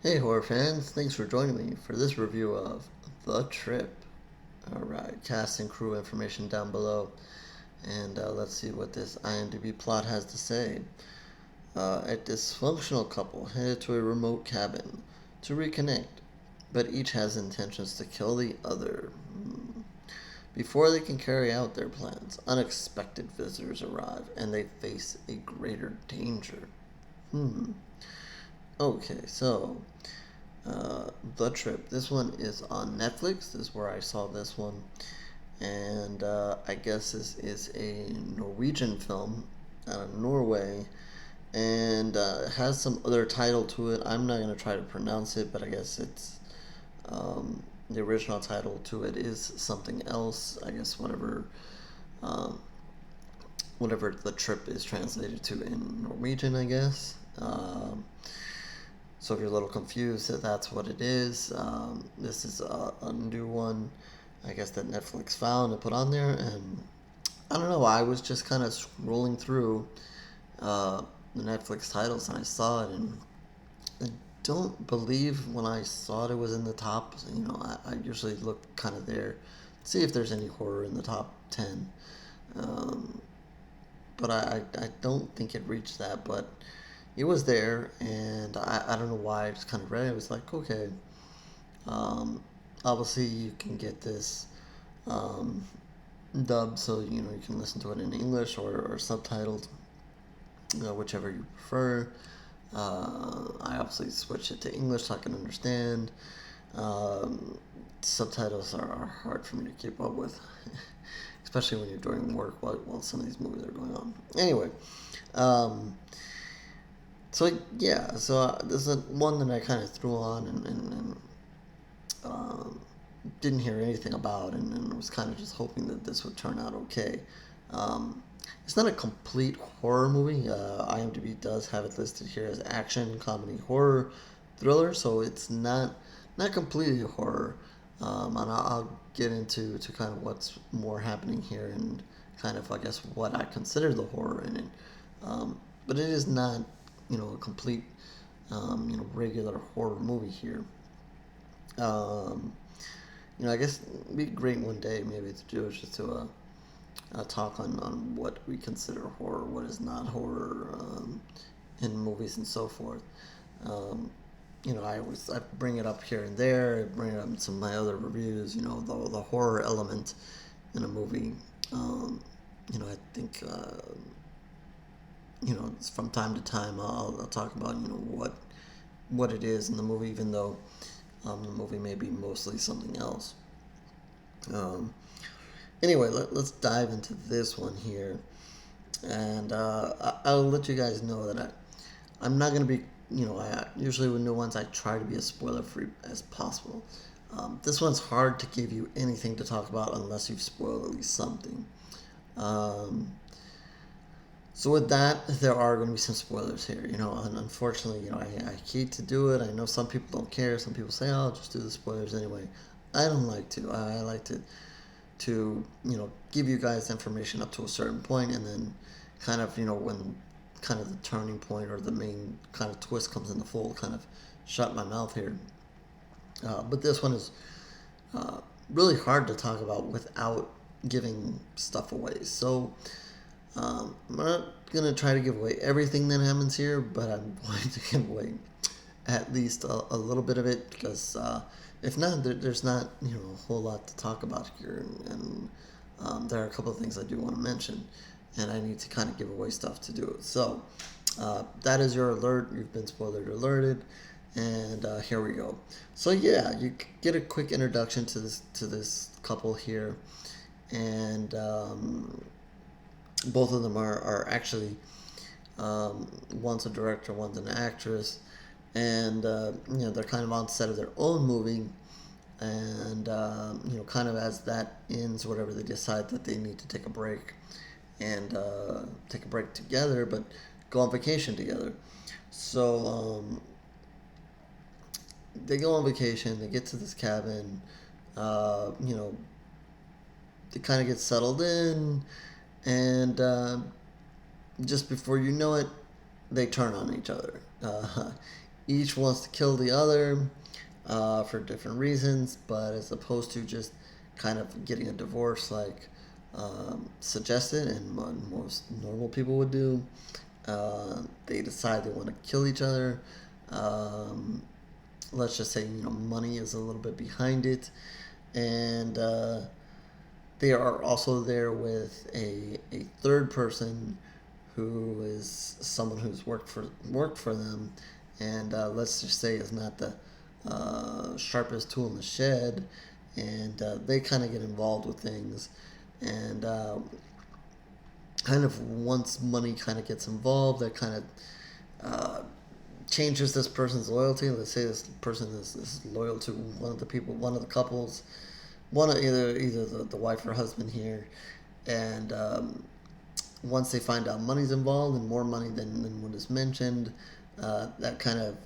Hey horror fans, thanks for joining me for this review of The Trip. Alright, cast and crew information down below, and let's see what this IMDb plot has to say. A dysfunctional couple headed to a remote cabin to reconnect, but each has intentions to kill the other. Before they can carry out their plans, unexpected visitors arrive and they face a greater danger. Okay, so The Trip. This one is on Netflix. This is where I saw this one. And I guess this is a Norwegian film out of Norway. And has some other title to it. I'm not going to try to pronounce it, but I guess it's the original title to it is something else. I guess um, whatever The Trip is translated to in Norwegian, I guess. So if you're a little confused, that's what it is. This is a new one, I guess, that Netflix found and put on there. And I don't know, I was just kind of scrolling through the Netflix titles and I saw it. And I don't believe when I saw it was in the top. I usually look kind of there, see if there's any horror in the top 10. Um, but I don't think it reached that. But it was there, and I don't know why. I just kind of read it. It was like, okay, um, obviously you can get this um, dub, so you can listen to it in English or subtitled, whichever you prefer. I obviously switch it to English so I can understand. Um, Subtitles are hard for me to keep up with, especially when you're doing work while some of these movies are going on. Anyway, um, so yeah, so this is one that I kind of threw on and um, didn't hear anything about, and was kind of just hoping that this would turn out okay. Um, it's not a complete horror movie. IMDb does have it listed here as action, comedy, horror, thriller, so it's not completely horror. And I'll get into kind of what's more happening here and kind of I guess what I consider the horror in it. But it is not a complete regular horror movie here. Um, I guess it'd be great one day maybe to do is just to talk on what we consider horror, what is not horror in movies and so forth. Um, I bring it up here and there. I bring it up in some of my other reviews. The horror element in a movie. I think from time to time I'll talk about what it is in the movie, even though the movie may be mostly something else. Um, anyway, let's dive into this one here, and I'll let you guys know that I'm not gonna be. I usually with new ones I try to be as spoiler free as possible. This one's hard to give you anything to talk about unless you've spoiled at least something. Um, So with that, there are going to be some spoilers here. And unfortunately, I hate to do it. I know some people don't care. Some people say, "Oh, just do the spoilers anyway." I don't like to. I like to give you guys information up to a certain point, and then kind of when kind of the turning point or the main kind of twist comes in the fold, kind of shut my mouth here. But this one is uh, really hard to talk about without giving stuff away. So I'm not gonna try to give away everything that happens here, but I'm going to give away at least a little bit of it because if not, there's not a whole lot to talk about here, and there are a couple of things I do want to mention, and I need to kind of give away stuff to do it. So that is your alert. You've been spoiler alerted, and here we go. So yeah, you get a quick introduction to this couple here, and both of them are actually one's a director, one's an actress, and they're kind of on set of their own movie, and kind of as that ends, whatever, they decide that they need to take a break and take a break together, but go on vacation together. So they go on vacation. They get to this cabin. Uh, you know, they kind of get settled in, and just before you know it, they turn on each other. each wants to kill the other for different reasons, but as opposed to just kind of getting a divorce like suggested and most normal people would do, they decide they want to kill each other. Um, let's just say money is a little bit behind it, and they are also there with a third person who is someone who's worked for them, and let's just say is not the sharpest tool in the shed, and they kind of get involved with things, and kind of once money kind of gets involved, that kind of changes this person's loyalty. Let's say this person is loyal to one of the people, one of the couples, one of either the wife or husband here, and once they find out money's involved and more money than what is mentioned, that kind of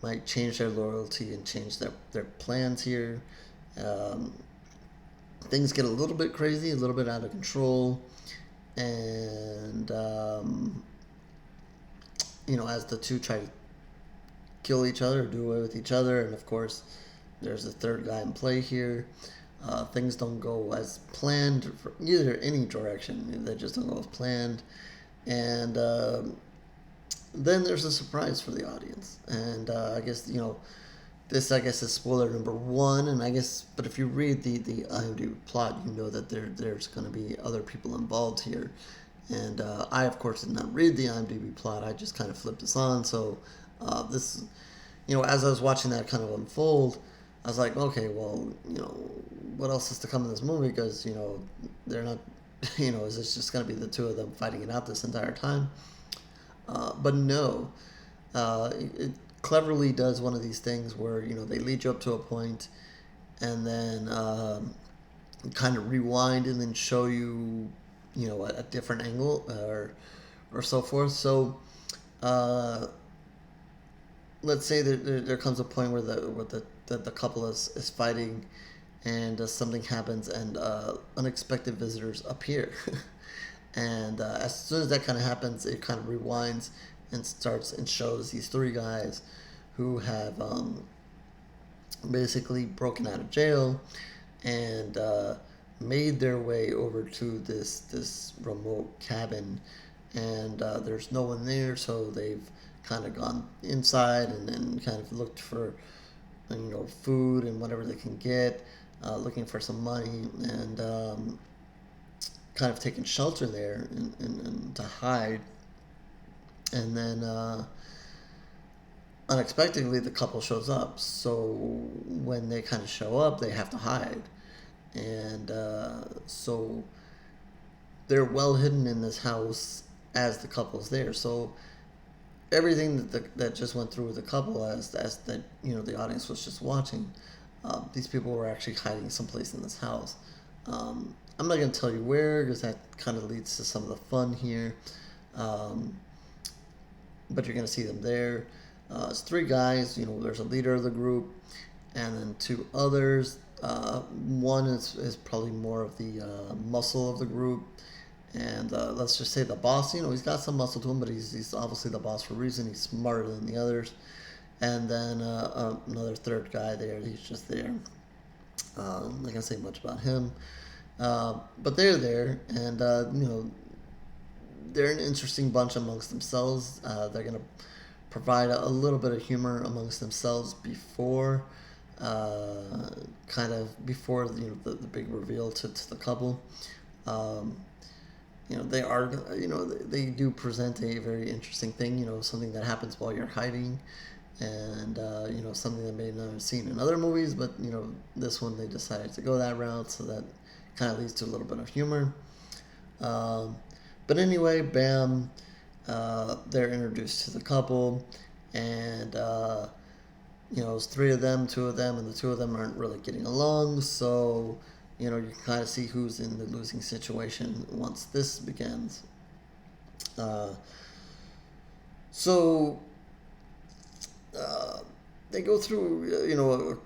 might change their loyalty and change their plans here. Um, Things get a little bit crazy, a little bit out of control, and as the two try to kill each other, do away with each other, and of course, there's a third guy in play here. Things don't go as planned for either any direction. They just don't go as planned, and then there's a surprise for the audience. And I guess this is spoiler number one. And I guess, but if you read the IMDb plot, you know that there's going to be other people involved here. And I of course did not read the IMDb plot. I just kind of flipped this on. So this, as I was watching that kind of unfold, I was like, okay, well, what else is to come in this movie? Because, they're not, is this just going to be the two of them fighting it out this entire time? But no, it cleverly does one of these things where, they lead you up to a point and then kind of rewind and then show you, a different angle or so forth. So, let's say there comes a point where the couple is fighting, and something happens, and unexpected visitors appear, and as soon as that kind of happens, it kind of rewinds and starts and shows these three guys who have basically broken out of jail and made their way over to this remote cabin, and there's no one there, so they've kind of gone inside and kind of looked for food and whatever they can get, looking for some money, and kind of taking shelter there and to hide. And then unexpectedly the couple shows up, so when they kind of show up, they have to hide, and so they're well hidden in this house as the couple's there. So everything that just went through with the couple, as that the audience was just watching, these people were actually hiding someplace in this house. I'm not going to tell you where, because that kind of leads to some of the fun here, but you're going to see them there. It's three guys. There's a leader of the group, and then two others. One is probably more of the muscle of the group, and let's just say the boss. He's got some muscle to him, but he's obviously the boss for a reason. He's smarter than the others. And then another third guy there. He's just there. I'm not gonna say much about him, but they're there, and they're an interesting bunch amongst themselves. They're gonna provide a little bit of humor amongst themselves before, before the big reveal to the couple. They are, they do present a very interesting thing, something that happens while you're hiding, and, something that may not have seen in other movies, but, this one they decided to go that route, so that kind of leads to a little bit of humor. But anyway, bam, they're introduced to the couple, and, it's three of them, two of them, and the two of them aren't really getting along, so you can kind of see who's in the losing situation once this begins. So they go through,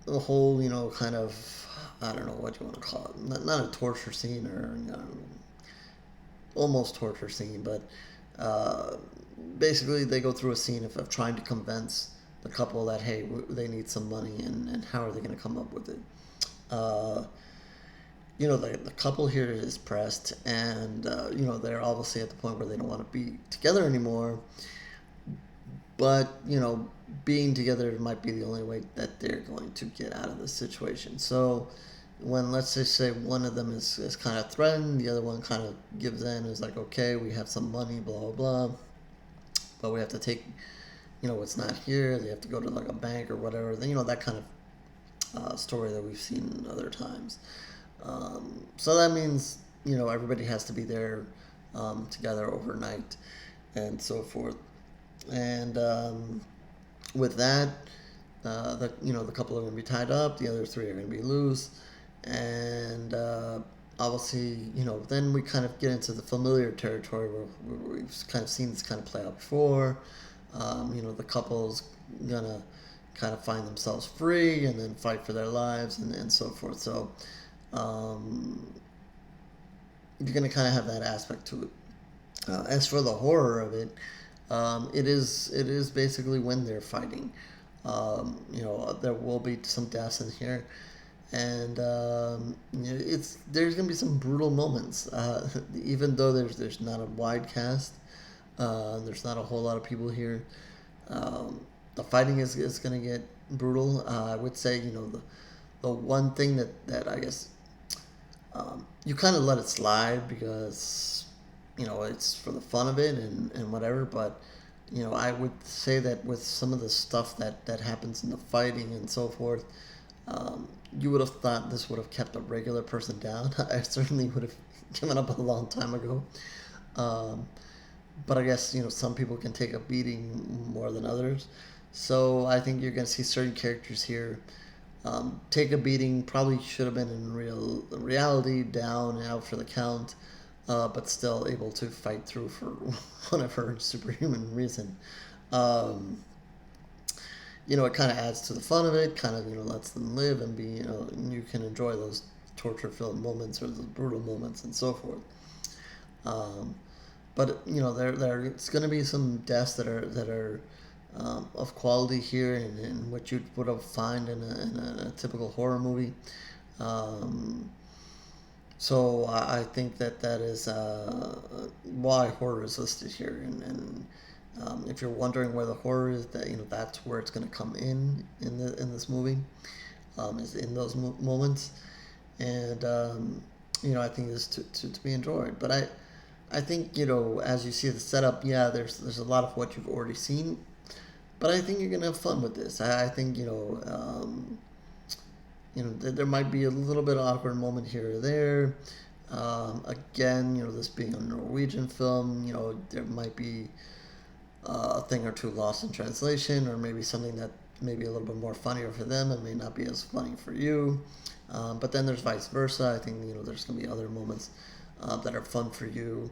a whole, kind of, I don't know what you want to call it. Not a torture scene, or almost torture scene, but basically they go through a scene of trying to convince the couple that, hey, they need some money, and how are they going to come up with it. Uh, the couple here is pressed, and they're obviously at the point where they don't want to be together anymore. But being together might be the only way that they're going to get out of this situation. So when, let's just say, one of them is kind of threatened, the other one kind of gives in, is like, okay, we have some money, blah blah blah, but we have to take what's not here. They have to go to like a bank or whatever. Then that kind of story that we've seen other times. So that means everybody has to be there together overnight and so forth. And with that, the couple are going to be tied up. The other three are going to be loose, and obviously then we kind of get into the familiar territory where we've kind of seen this kind of play out before. The couple's gonna kind of find themselves free and then fight for their lives and so forth. So you're gonna kind of have that aspect to it. As for the horror of it, it is basically when they're fighting. There will be some deaths in here, and there's gonna be some brutal moments. Even though there's not a wide cast, there's not a whole lot of people here. The fighting is gonna get brutal. I would say the one thing that I guess you kind of let it slide because it's for the fun of it and whatever. But I would say that with some of the stuff that happens in the fighting and so forth, you would have thought this would have kept a regular person down. I certainly would have given up a long time ago. But I guess some people can take a beating more than others. So I think you're going to see certain characters here take a beating. Probably should have been in reality, down and out for the count, but still able to fight through for whatever superhuman reason. It kind of adds to the fun of it. Kind of lets them live and be you can enjoy those torture-filled moments or those brutal moments and so forth. But there's going to be some deaths that are of quality here and what you would have find in a typical horror movie. So I think that is why horror is listed here. And if you're wondering where the horror is, that's where it's going to come in this movie, is in those moments. And I think it's to be enjoyed. But I think as you see the setup, there's a lot of what you've already seen, but I think you're gonna have fun with this. I think there might be a little bit of awkward moment here or there. Again, this being a Norwegian film, there might be a thing or two lost in translation, or maybe something that may be a little bit more funnier for them and may not be as funny for you. But then there's vice versa. I think there's gonna be other moments that are fun for you.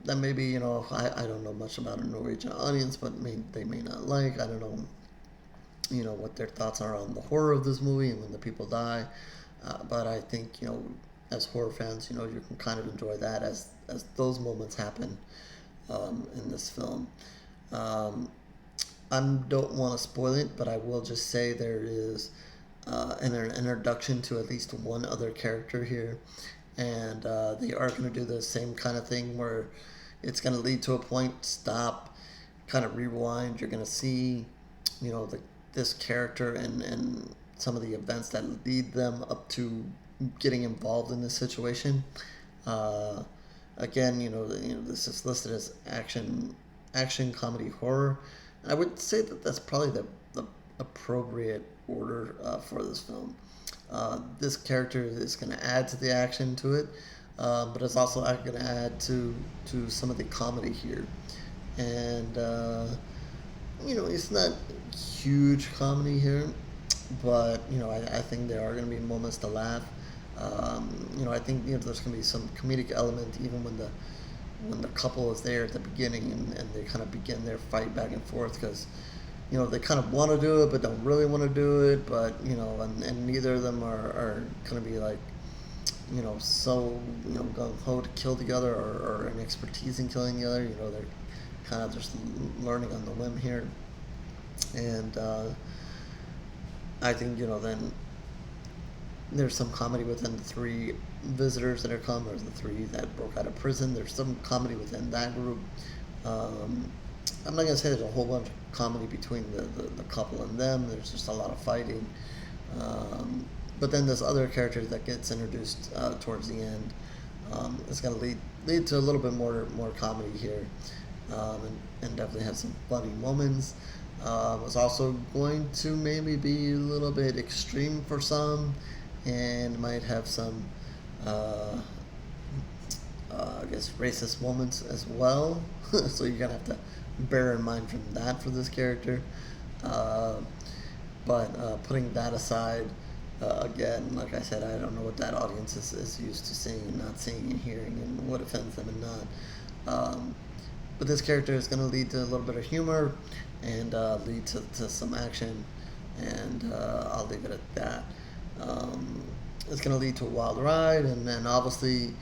That maybe I don't know much about a Norwegian audience, but they may not like. I don't know what their thoughts are on the horror of this movie and when the people die. But I think as horror fans, you can kind of enjoy that as those moments happen in this film. I don't want to spoil it, but I will just say there is an introduction to at least one other character here. And they are going to do the same kind of thing where it's going to lead to a point, stop, kind of rewind. You're going to see, this character and some of the events that lead them up to getting involved in this situation. Again, this is listed as action, comedy, horror. I would say that that's probably the appropriate order for this film. This character is going to add to the action to it, but it's also going to add to some of the comedy here. And, it's not huge comedy here, but, I think there are going to be moments to laugh. I think, there's going to be some comedic element even when the couple is there at the beginning and they kind of begin their fight back and forth because, they kind of want to do it, but don't really want to do it. But, and neither of them are going to be like, so, gung-ho to kill the other or an expertise in killing the other. They're kind of just learning on the whim here. And I think, then there's some comedy within the three visitors that are come, or the three that broke out of prison. There's some comedy within that group. I'm not gonna say there's a whole bunch of comedy between the couple and them. There's just a lot of fighting. But then there's other characters that gets introduced towards the end. It's gonna lead to a little bit more comedy here, and definitely have some funny moments. It's also going to maybe be a little bit extreme for some, and might have some, I guess, racist moments as well. So you're gonna have to bear in mind from that for this character. But putting that aside, again, like I said, I don't know what that audience is used to seeing and not seeing and hearing, and what offends them and not. But this character is going to lead to a little bit of humor, and lead to some action, and I'll leave it at that. It's going to lead to a wild ride, and then obviously,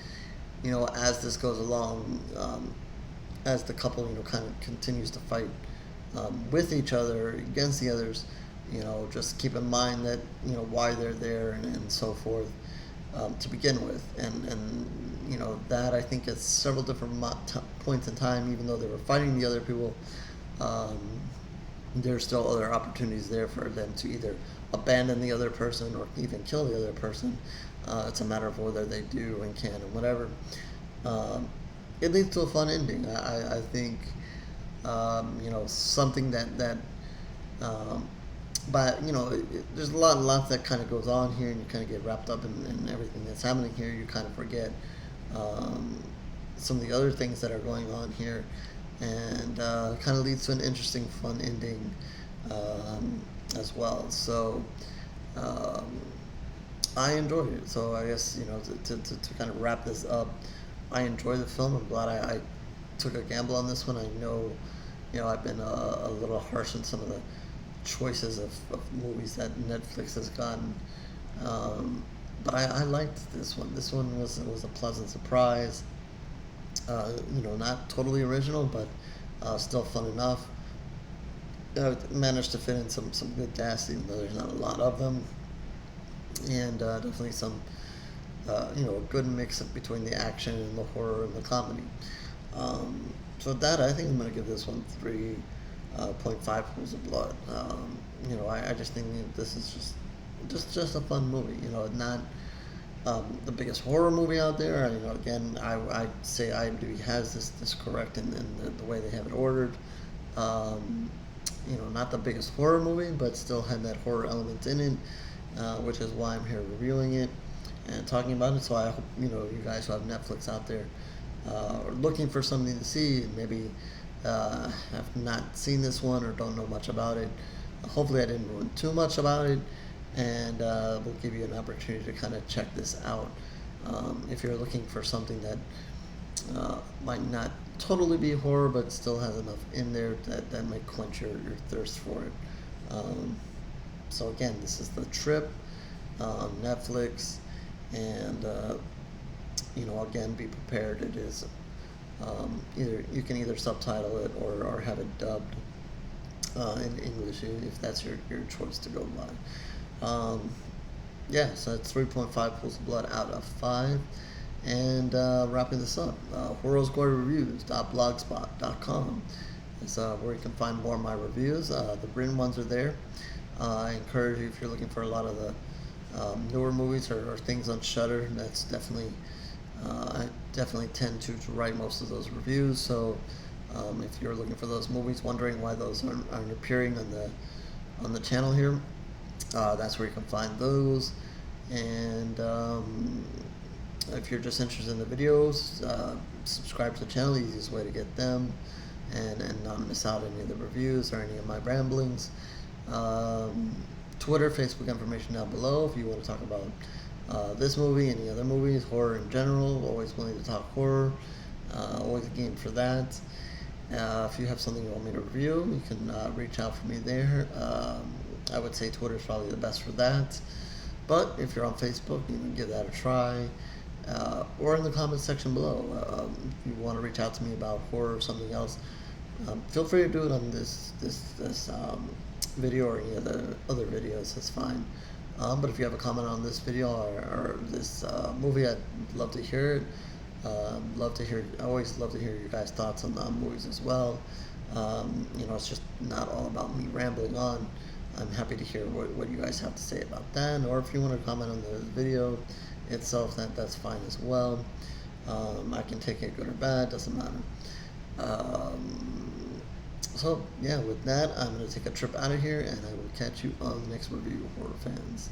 as this goes along, as the couple, kind of continues to fight with each other, against the others, just keep in mind that, why they're there, and so forth, to begin with. And that, I think, at several different points in time, even though they were fighting the other people, there's still other opportunities there for them to either abandon the other person or even kill the other person. It's a matter of whether they do and can and whatever. It leads to a fun ending. I think, something that but there's a lot that kind of goes on here, and you kind of get wrapped up in everything that's happening here. You kind of forget some of the other things that are going on here, and kind of leads to an interesting, fun ending as well. So I enjoyed it. So I guess, to kind of wrap this up, I enjoy the film. I'm glad I took a gamble on this one. I know, I've been a little harsh on some of the choices of movies that Netflix has gotten, but I liked this one. This one was a pleasant surprise. Not totally original, but still fun enough. Managed to fit in some good deaths, even though there's not a lot of them, and definitely some a good mix between the action and the horror and the comedy. So that, I think I'm gonna give this one 3.5 pools of blood. I just think that this is just a fun movie. Not the biggest horror movie out there. Again, I say IMDb has this correct in the way they have it ordered. Not the biggest horror movie, but still had that horror element in it, which is why I'm here reviewing it and talking about it. So I hope, you guys who have Netflix out there are looking for something to see, and maybe have not seen this one or don't know much about it. Hopefully I didn't ruin too much about it, and we'll give you an opportunity to kind of check this out. If you're looking for something that might not totally be horror, but still has enough in there that might quench your thirst for it. So again, this is The Trip on Netflix, and again, be prepared. It is either you can either subtitle it or have it dubbed in English if that's your choice to go by. So it's 3.5 pools of blood out of 5. And wrapping this up, horrorsgoryreviews.blogspot.com is where you can find more of my reviews. The written ones are there. I encourage you, if you're looking for a lot of the newer movies or things on Shudder, that's definitely I definitely tend to write most of those reviews. So if you're looking for those movies, wondering why those aren't appearing on the channel here, that's where you can find those. And if you're just interested in the videos, subscribe to the channel, the easiest way to get them, and not miss out on any of the reviews or any of my ramblings. Twitter, Facebook information down below if you want to talk about this movie, any other movies, horror in general. Always willing to talk horror. Always a game for that. If you have something you want me to review, you can reach out for me there. I would say Twitter is probably the best for that. But if you're on Facebook, you can give that a try. Or in the comments section below. If you want to reach out to me about horror or something else, Feel free to do it on this video or any other videos. That's fine. But if you have a comment on this video or this movie, I'd love to hear it. Love to hear. I always love to hear your guys' thoughts on the movies as well. It's just not all about me rambling on. I'm happy to hear what you guys have to say about that, or if you want to comment on the video itself, that's fine as well. I can take it good or bad, doesn't matter. So yeah, with that, I'm gonna take a trip out of here, and I will catch you on the next review, horror fans.